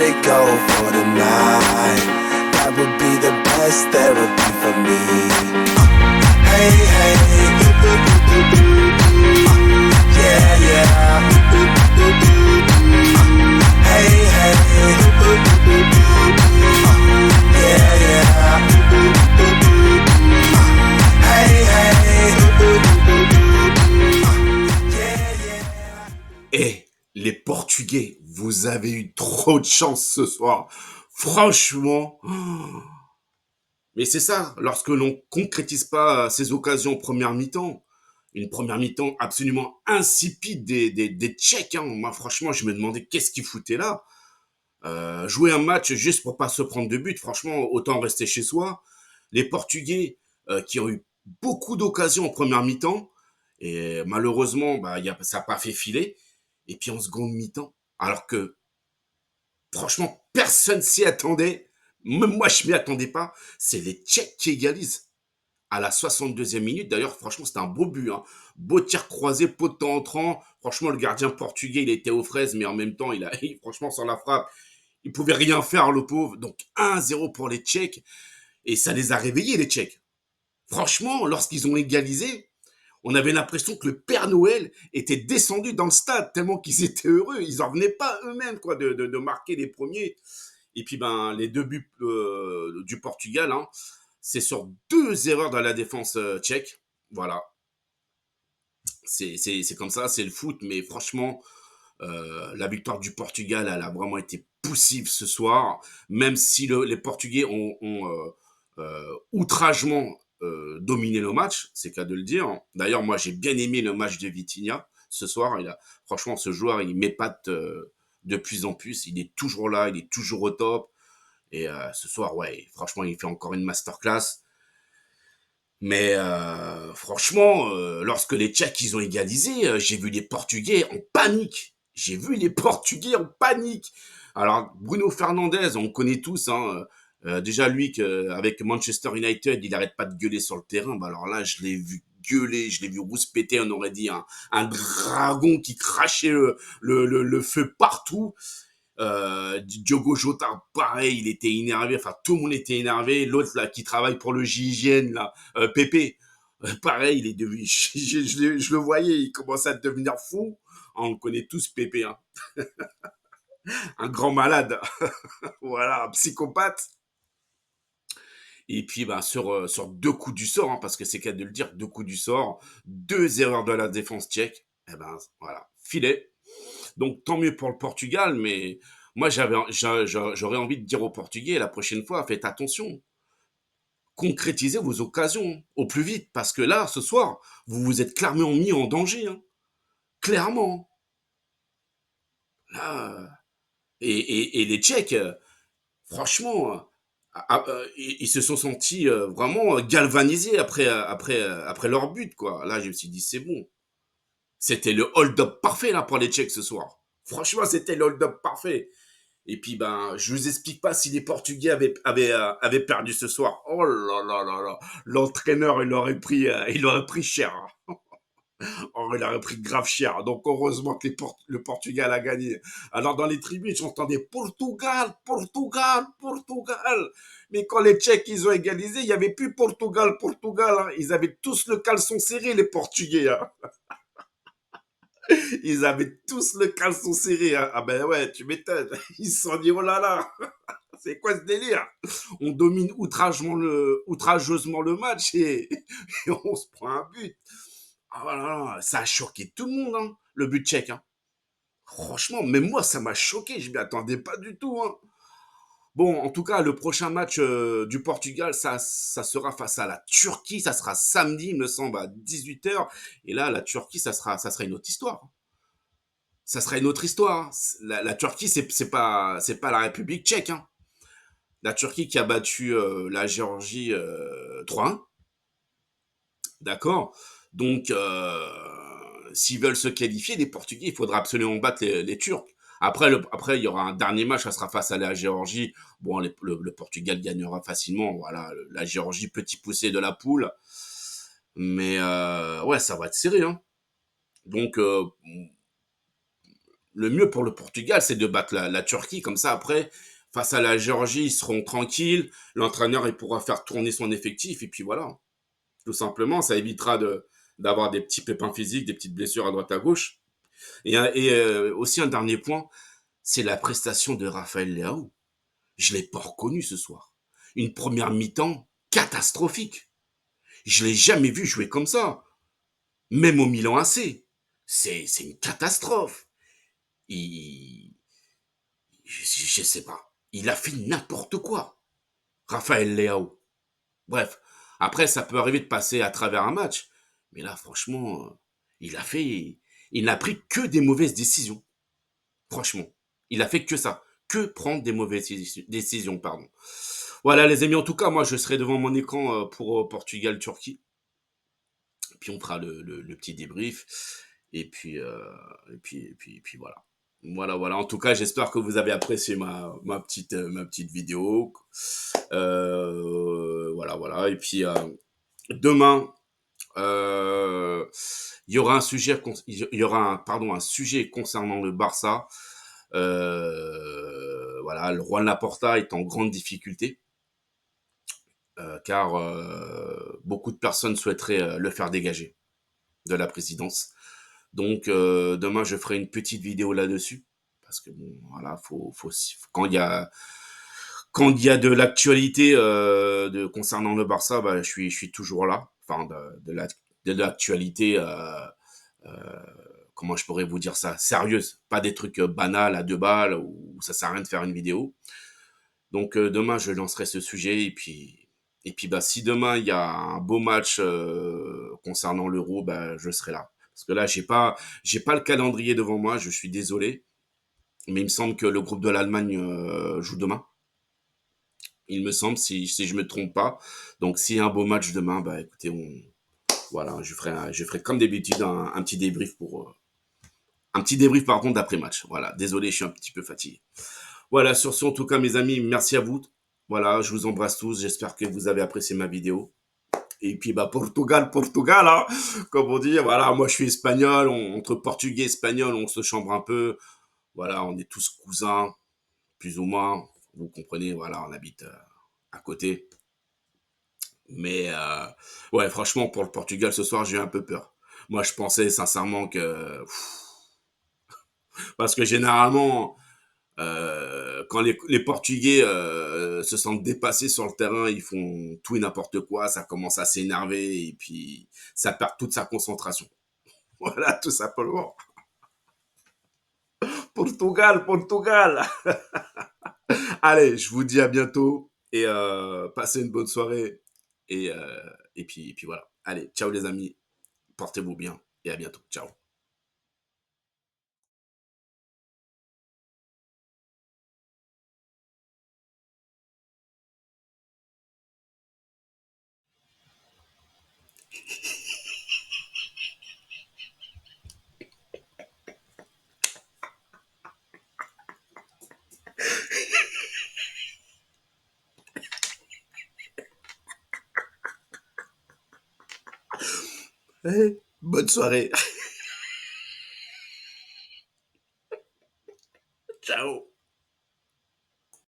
let it go for the night. That would be the best therapy for me. Hey, hey, yeah, yeah. Hey, hey, yeah, yeah. Hey, hey, yeah, yeah. Eh, les Portugais, vous avez eu trop de chance ce soir. Franchement. Mais c'est ça, lorsque l'on concrétise pas ces occasions en première mi-temps. Une première mi-temps absolument insipide des Tchèques. Hein. Moi, franchement, je me demandais qu'est-ce qu'ils foutaient là. Jouer un match juste pour pas se prendre de but, franchement, autant rester chez soi. Les Portugais qui ont eu beaucoup d'occasions en première mi-temps, et malheureusement, ça n'a pas fait filer. Et puis en seconde mi-temps, alors que franchement, personne s'y attendait. Même moi, je m'y attendais pas. C'est les Tchèques qui égalisent à la 62e minute. D'ailleurs, franchement, c'était un beau but. Hein. Beau tir croisé, poteau entrant. Franchement, le gardien portugais, il était aux fraises, mais en même temps, franchement, sans la frappe, il pouvait rien faire, le pauvre. Donc, 1-0 pour les Tchèques. Et ça les a réveillés, les Tchèques. Franchement, lorsqu'ils ont égalisé, on avait l'impression que le Père Noël était descendu dans le stade tellement qu'ils étaient heureux. Ils en venaient pas eux-mêmes quoi de marquer les premiers. Et puis les deux buts du Portugal, hein, c'est sur deux erreurs dans la défense tchèque. Voilà, c'est comme ça, c'est le foot. Mais franchement, la victoire du Portugal, elle a vraiment été poussive ce soir. Même si les Portugais ont outragement dominé le match, c'est qu'à de le dire. D'ailleurs, moi, j'ai bien aimé le match de Vitinha ce soir. Franchement, ce joueur, il m'épate de plus en plus. Il est toujours là, il est toujours au top. Et ce soir, ouais, franchement, il fait encore une masterclass. Mais franchement, lorsque les Tchèques ils ont égalisé, j'ai vu les Portugais en panique. J'ai vu les Portugais en panique. Alors Bruno Fernandes, on connaît tous. Hein, déjà lui avec Manchester United, il n'arrête pas de gueuler sur le terrain. Bah alors là, je l'ai vu gueuler, je l'ai vu rouspéter. On aurait dit un dragon qui crachait le feu partout. Diogo Jota, pareil, il était énervé. Enfin, tout le monde était énervé. L'autre là qui travaille pour le JIGN, là, Pépé, pareil, il est devenu. Je le voyais, il commençait à devenir fou. On le connaît tous, Pépé, hein. Un grand malade. Voilà, un psychopathe. Et puis, sur deux coups du sort, hein, parce que c'est qu'à de le dire, deux coups du sort, deux erreurs de la défense tchèque, et voilà, filet. Donc, tant mieux pour le Portugal, mais moi, j'aurais envie de dire aux Portugais, la prochaine fois, faites attention. Concrétisez vos occasions au plus vite, parce que là, ce soir, vous vous êtes clairement mis en danger. Hein. Clairement. Là, et les Tchèques, franchement, ils se sont sentis vraiment galvanisés après leur but, quoi. Là, je me suis dit, c'est bon. C'était le hold-up parfait, là, pour les Tchèques ce soir. Franchement, c'était le hold-up parfait. Et puis, je vous explique pas si les Portugais avaient perdu ce soir. Oh là là là là. L'entraîneur, il aurait pris cher. Oh, il aurait pris grave cher. Donc, heureusement que le Portugal a gagné. Alors, dans les tribunes, j'entendais Portugal, Portugal, Portugal. Mais quand les Tchèques, ils ont égalisé, il y avait plus Portugal, Portugal. Hein. Ils avaient tous le caleçon serré, les Portugais. Hein. Ils avaient tous le caleçon serré. Hein. Ah ben ouais, tu m'étonnes. Ils se sont dit, oh là là. C'est quoi ce délire? On domine outrageusement le match et on se prend un but. Ah voilà, ça a choqué tout le monde, hein, le but tchèque. Hein. Franchement, même moi, ça m'a choqué. Je m'y attendais pas du tout. Hein. Bon, en tout cas, le prochain match du Portugal, ça sera face à la Turquie. Ça sera samedi, il me semble, à 18h. Et là, la Turquie, ça sera une autre histoire. Ça sera une autre histoire. Hein. La Turquie, c'est pas la République tchèque. Hein. La Turquie qui a battu la Géorgie 3-1. D'accord. Donc, s'ils veulent se qualifier, les Portugais, il faudra absolument battre les Turcs. Après, il y aura un dernier match, ça sera face à la Géorgie. Bon, le Portugal gagnera facilement. Voilà, la Géorgie, petit poussé de la poule. Mais ouais, ça va être serré. Hein. Donc, le mieux pour le Portugal, c'est de battre la Turquie. Comme ça, après, face à la Géorgie, ils seront tranquilles. L'entraîneur, il pourra faire tourner son effectif. Et puis voilà, tout simplement, ça évitera d'avoir des petits pépins physiques, des petites blessures à droite à gauche. Aussi un dernier point, c'est la prestation de Raphaël Leao. Je l'ai pas reconnu ce soir. Une première mi-temps catastrophique. Je l'ai jamais vu jouer comme ça. Même au Milan AC. C'est une catastrophe. Il, je sais pas. Il a fait n'importe quoi. Raphaël Leao. Bref. Après, ça peut arriver de passer à travers un match. Mais là, franchement, il a fait, il n'a pris que des mauvaises décisions. Franchement. Il a fait que ça. Que prendre des mauvaises décisions, pardon. Voilà, les amis. En tout cas, moi, je serai devant mon écran pour Portugal-Turquie. Puis on fera le petit débrief. Et puis, et puis voilà. Voilà, voilà. En tout cas, j'espère que vous avez apprécié ma petite vidéo. Voilà, voilà. Et puis, demain, euh, il y aura il y aura un sujet concernant le Barça. Voilà, le Juan Laporta est en grande difficulté. Car beaucoup de personnes souhaiteraient le faire dégager de la présidence. Donc demain, je ferai une petite vidéo là-dessus. Parce que bon, voilà, quand il y a de l'actualité concernant le Barça, bah, je suis toujours là. Enfin, de l'actualité, euh, comment je pourrais vous dire ça, sérieuse. Pas des trucs banals à 2 balles où ça sert à rien de faire une vidéo. Donc demain, je lancerai ce sujet et puis bah si demain il y a un beau match concernant l'Euro, bah je serai là. Parce que là, j'ai pas le calendrier devant moi, je suis désolé, mais il me semble que le groupe de l'Allemagne joue demain. Il me semble, si je me trompe pas. Donc s'il y a un beau match demain, bah écoutez, voilà, je ferai comme d'habitude un petit débrief un petit débrief par contre d'après match. Voilà, désolé, je suis un petit peu fatigué. Voilà, sur ce, en tout cas, mes amis, merci à vous. Voilà, je vous embrasse tous. J'espère que vous avez apprécié ma vidéo. Et puis, bah, Portugal, Portugal, hein, comme on dit. Voilà, moi, je suis espagnol. Entre portugais et espagnol, on se chambre un peu. Voilà, on est tous cousins, plus ou moins. Vous comprenez, voilà, on habite à côté. Mais, ouais, franchement, pour le Portugal, ce soir, j'ai eu un peu peur. Moi, je pensais sincèrement que... Parce que généralement, quand les Portugais se sentent dépassés sur le terrain, ils font tout et n'importe quoi, ça commence à s'énerver et puis ça perd toute sa concentration. Voilà, tout simplement. Portugal, Portugal. Allez, je vous dis à bientôt et passez une bonne soirée et, et puis voilà. Allez, ciao les amis, portez-vous bien et à bientôt. Ciao. Hey, bonne soirée.